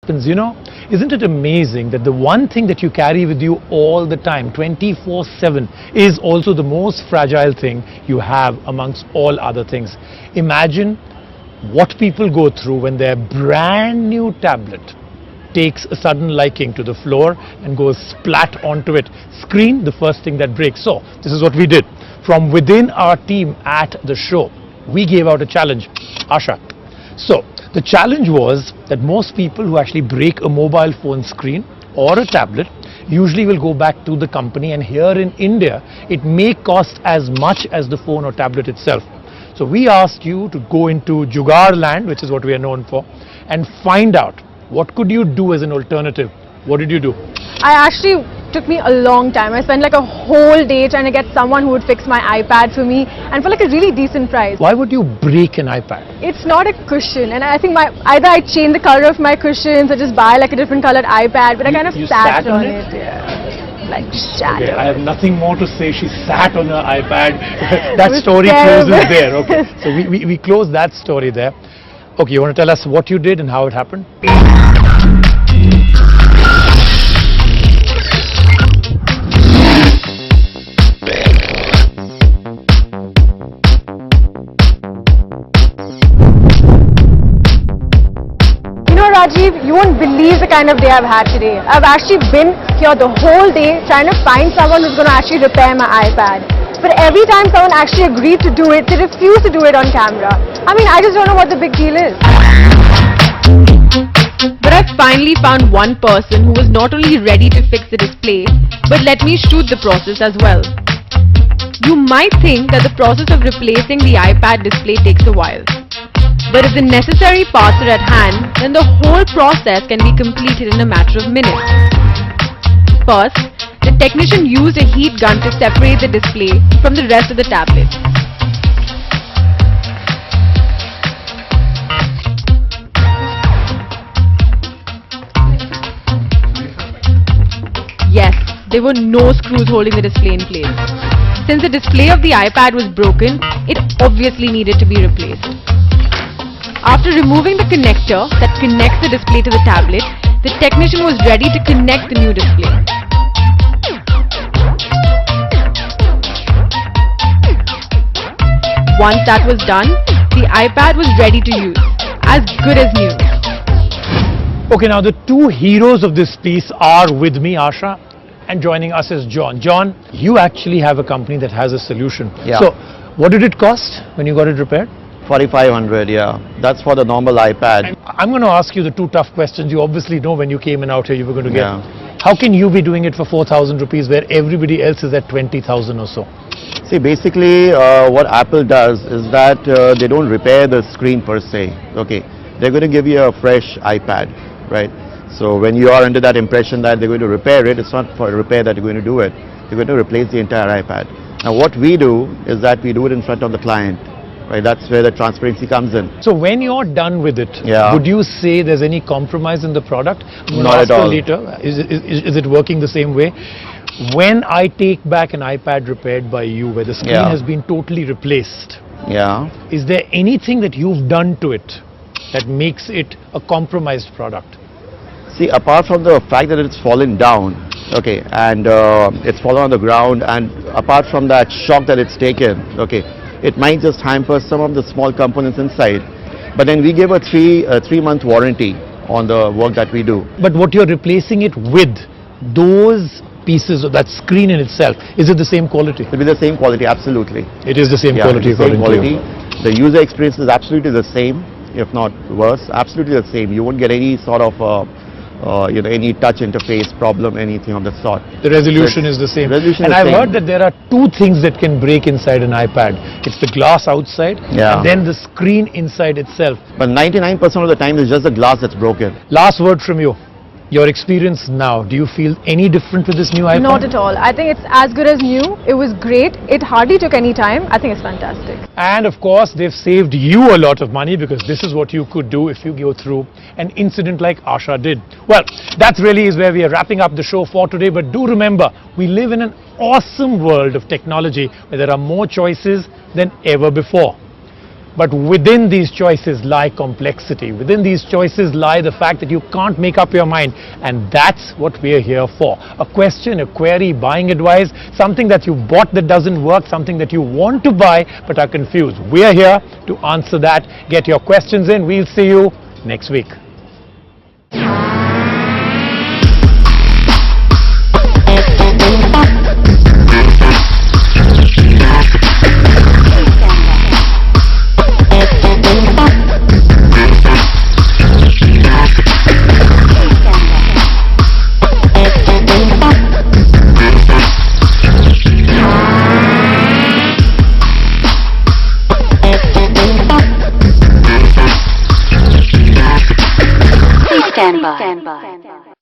happens, you know? Isn't it amazing that the one thing that you carry with you all the time, 24/7, is also the most fragile thing you have amongst all other things? Imagine what people go through when their brand new tablet takes a sudden liking to the floor and goes splat onto it. Screen, the first thing that breaks. So this is what we did. From within our team at the show, we gave out a challenge. Asha. So the challenge was that most people who actually break a mobile phone screen or a tablet usually will go back to the company, and here in India it may cost as much as the phone or tablet itself. So we asked you to go into Jugaad land, which is what we are known for, and find out what could you do as an alternative. What did you do? Took me a long time. I spent like a whole day trying to get someone who would fix my iPad for me, and for like a really decent price. Why would you break an iPad? It's not a cushion, and I think either I change the color of my cushions or just buy like a different colored iPad, but I kind of sat on it. Yeah. Like shattered. Okay, I have nothing more to say. She sat on her iPad. That story closes there. Okay, so we close that story there. Okay, you want to tell us what you did and how it happened? Rajiv, you won't believe the kind of day I've had today. I've actually been here the whole day trying to find someone who's going to actually repair my iPad. But every time someone actually agreed to do it, they refuse to do it on camera. I mean, I just don't know what the big deal is. But I finally found one person who was not only ready to fix the display, but let me shoot the process as well. You might think that the process of replacing the iPad display takes a while. But if the necessary parts are at hand, then the whole process can be completed in a matter of minutes. First, the technician used a heat gun to separate the display from the rest of the tablet. Yes, there were no screws holding the display in place. Since the display of the iPad was broken, it obviously needed to be replaced. After removing the connector that connects the display to the tablet, the technician was ready to connect the new display. Once that was done, the iPad was ready to use, as good as new. Okay, now the two heroes of this piece are with me, Asha, and joining us is John. John, you actually have a company that has a solution. Yeah. So, what did it cost when you got it repaired? 4,500, yeah. That's for the normal iPad. I'm going to ask you the two tough questions. You obviously know when you came in out here you were going to get. Yeah. How can you be doing it for 4,000 rupees where everybody else is at 20,000 or so? See, basically what Apple does is that they don't repair the screen per se. Okay, they're going to give you a fresh iPad, right? So when you are under that impression that they're going to repair it, it's not for repair that you're going to do it. They're going to replace the entire iPad. Now what we do is that we do it in front of the client. Right, that's where the transparency comes in. So when you're done with it, would you say there's any compromise in the product? Not at all. Later, is it working the same way? When I take back an iPad repaired by you, where the screen has been totally replaced, is there anything that you've done to it that makes it a compromised product? See, apart from the fact that it's fallen down, okay, and it's fallen on the ground, and apart from that shock that it's taken, okay, it might just hamper some of the small components inside. But then we give a three-month warranty on the work that we do. But what you're replacing it with, those pieces of that screen in itself, is it the same quality? It will be the same quality, absolutely. It is the same quality according to you. The user experience is absolutely the same, if not worse, absolutely the same. You won't get any sort of any touch interface problem, anything of the sort. The resolution is the same. And I've heard that there are two things that can break inside an iPad. It's the glass outside and then the screen inside itself. But 99% of the time it's just the glass that's broken. Last word from you. Your experience now, do you feel any different with this new iPad? Not at all. I think it's as good as new. It was great. It hardly took any time. I think it's fantastic. And of course, they've saved you a lot of money, because this is what you could do if you go through an incident like Asha did. Well, that really is where we are wrapping up the show for today. But do remember, we live in an awesome world of technology where there are more choices than ever before. But within these choices lie complexity. Within these choices lie the fact that you can't make up your mind. And that's what we're here for. A question, a query, buying advice, something that you bought that doesn't work, something that you want to buy but are confused. We're here to answer that. Get your questions in. We'll see you next week. Stand by.